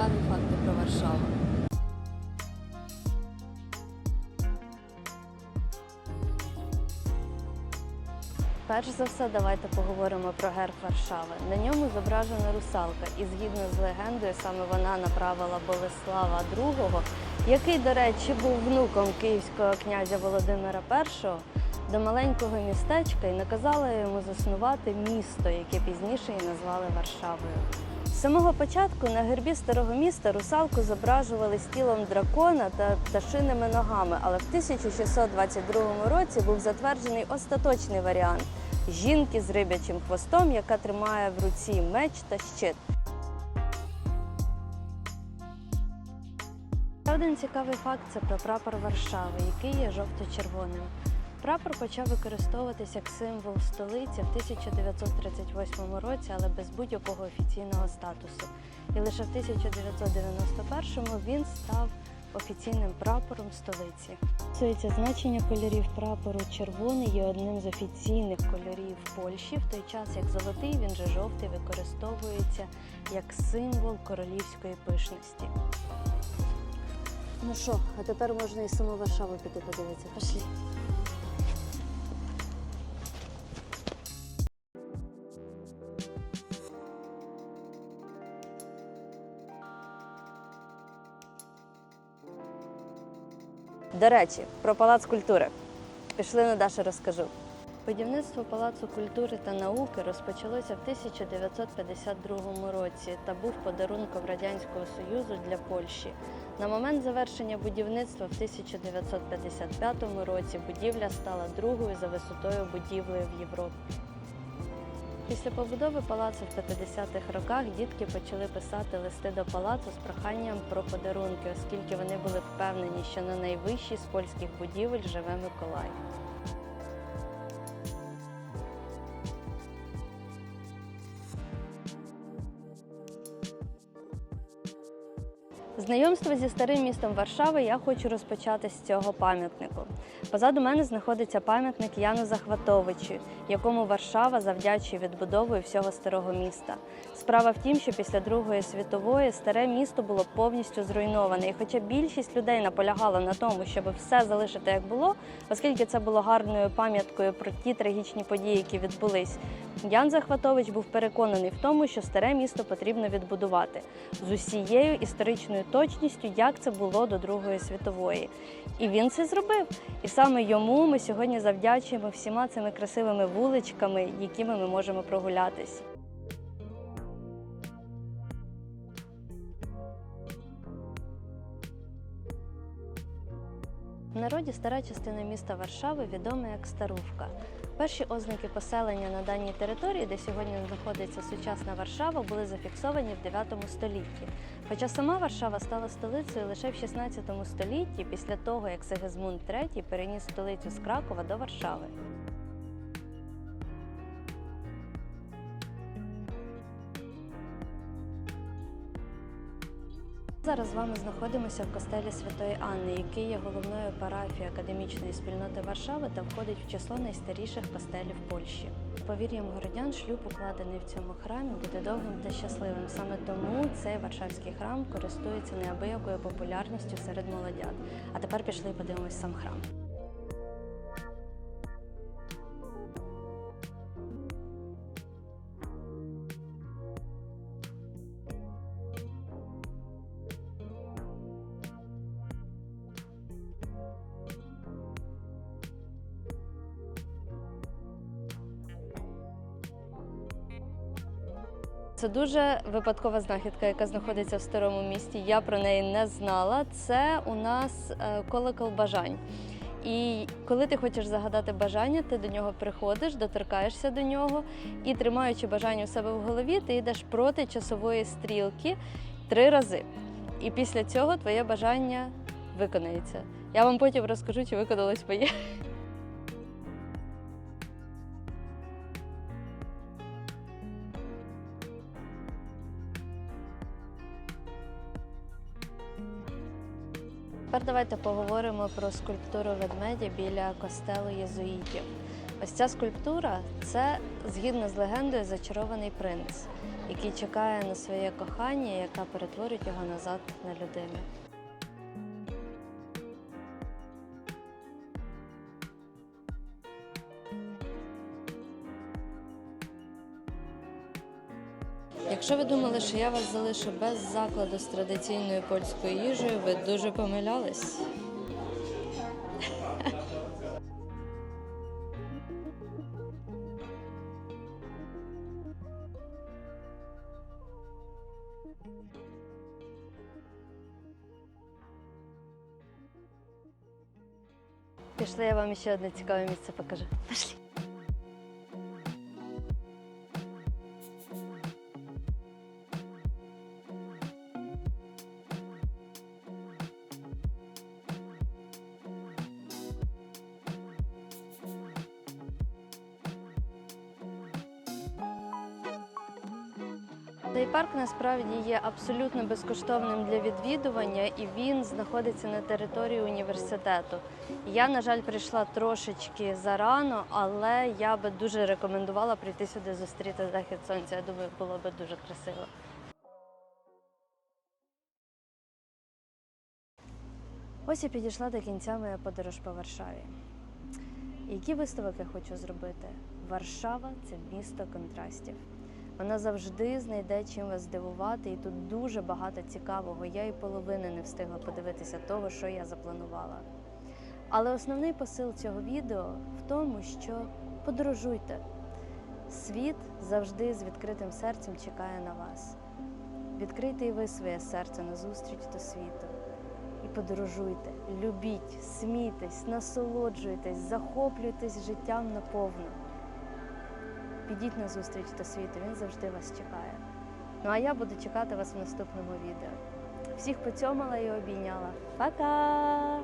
цікаві факти про Варшаву. Перш за все, давайте поговоримо про герб Варшави. На ньому зображена русалка, і згідно з легендою, саме вона направила Болеслава II, який, до речі, був внуком київського князя Володимира І, до маленького містечка і наказала йому заснувати місто, яке пізніше і назвали Варшавою. З самого початку на гербі старого міста русалку зображували з тілом дракона та пташиними ногами, але в 1622 році був затверджений остаточний варіант – жінки з риб'ячим хвостом, яка тримає в руці меч та щит. Ще один цікавий факт – це про прапор Варшави, який є жовто-червоним. Прапор почав використовуватись як символ столиці в 1938 році, але без будь-якого офіційного статусу. І лише в 1991-му він став офіційним прапором столиці. Значення кольорів прапору червоний є одним з офіційних кольорів Польщі, в той час як золотий, він же жовтий, використовується як символ королівської пишності. Ну що, а тепер можна і саму Варшаву піти подивитися. Пішли. До речі, про Палац культури. Пішли, Надаша, розкажу. Будівництво Палацу культури та науки розпочалося в 1952 році та був подарунком Радянського Союзу для Польщі. На момент завершення будівництва в 1955 році будівля стала другою за висотою будівлею в Європі. Після побудови палацу в 50-х роках дітки почали писати листи до палацу з проханням про подарунки, оскільки вони були впевнені, що на найвищій з польських будівель живе Миколай. Знайомство зі старим містом Варшави я хочу розпочати з цього пам'ятнику. Позаду мене знаходиться пам'ятник Яну Захватовичу, якому Варшава завдячує відбудовою всього старого міста. Справа в тім, що після Другої світової старе місто було повністю зруйноване. І хоча більшість людей наполягала на тому, щоб все залишити як було, оскільки це було гарною пам'яткою про ті трагічні події, які відбулись, Ян Захватович був переконаний в тому, що старе місто потрібно відбудувати з усією історичною точністю, як це було до Другої світової. І він це зробив. І саме йому ми сьогодні завдячуємо всіма цими красивими вуличками, якими ми можемо прогулятись. В народі стара частина міста Варшави відома як Старówka. Перші ознаки поселення на даній території, де сьогодні знаходиться сучасна Варшава, були зафіксовані в 9 столітті. Хоча сама Варшава стала столицею лише в 16 столітті, після того, як Сигизмунд III переніс столицю з Кракова до Варшави. Зараз з вами знаходимося в костелі Святої Анни, який є головною парафією академічної спільноти Варшави та входить в число найстаріших костелів Польщі. Повір'ям городян, шлюб, укладений в цьому храмі, буде довгим та щасливим. Саме тому цей варшавський храм користується неабиякою популярністю серед молодят. А тепер пішли і подивимось сам храм. Це дуже випадкова знахідка, яка знаходиться в старому місті. Я про неї не знала. Це у нас колокол бажань. І коли ти хочеш загадати бажання, ти до нього приходиш, доторкаєшся до нього і, тримаючи бажання у себе в голові, ти йдеш проти часової стрілки 3 рази. І після цього твоє бажання виконається. Я вам потім розкажу, чи виконалось моє. Тепер давайте поговоримо про скульптуру ведмедя біля костелу єзуїтів. Ось ця скульптура – це, згідно з легендою, зачарований принц. який чекає на своє кохання, яка перетворить його назад на людину. Якщо ви думали, що я вас залишу без закладу з традиційною польською їжею, ви дуже помилялись. Пішли, я вам ще одне цікаве місце покажу. Пішли. Цей парк насправді є абсолютно безкоштовним для відвідування, і він знаходиться на території університету. Я, на жаль, прийшла трошечки зарано, але я би дуже рекомендувала прийти сюди зустріти захід сонця. Я думаю, було би дуже красиво. Ось і підійшла до кінця моя подорож по Варшаві. Який висновок я хочу зробити? Варшава – це місто контрастів. Вона завжди знайде чим вас здивувати, і тут дуже багато цікавого. Я і половини не встигла подивитися того, що я запланувала. Але основний посил цього відео в тому, що подорожуйте. Світ завжди з відкритим серцем чекає на вас. Відкрийте і ви своє серце назустріч до світу. І подорожуйте, любіть, смійтесь, насолоджуйтесь, захоплюйтесь життям наповну. Підіть на зустріч до світу, він завжди вас чекає. Ну а я буду чекати вас в наступному відео. Всіх поцьомала і обійняла. Пока!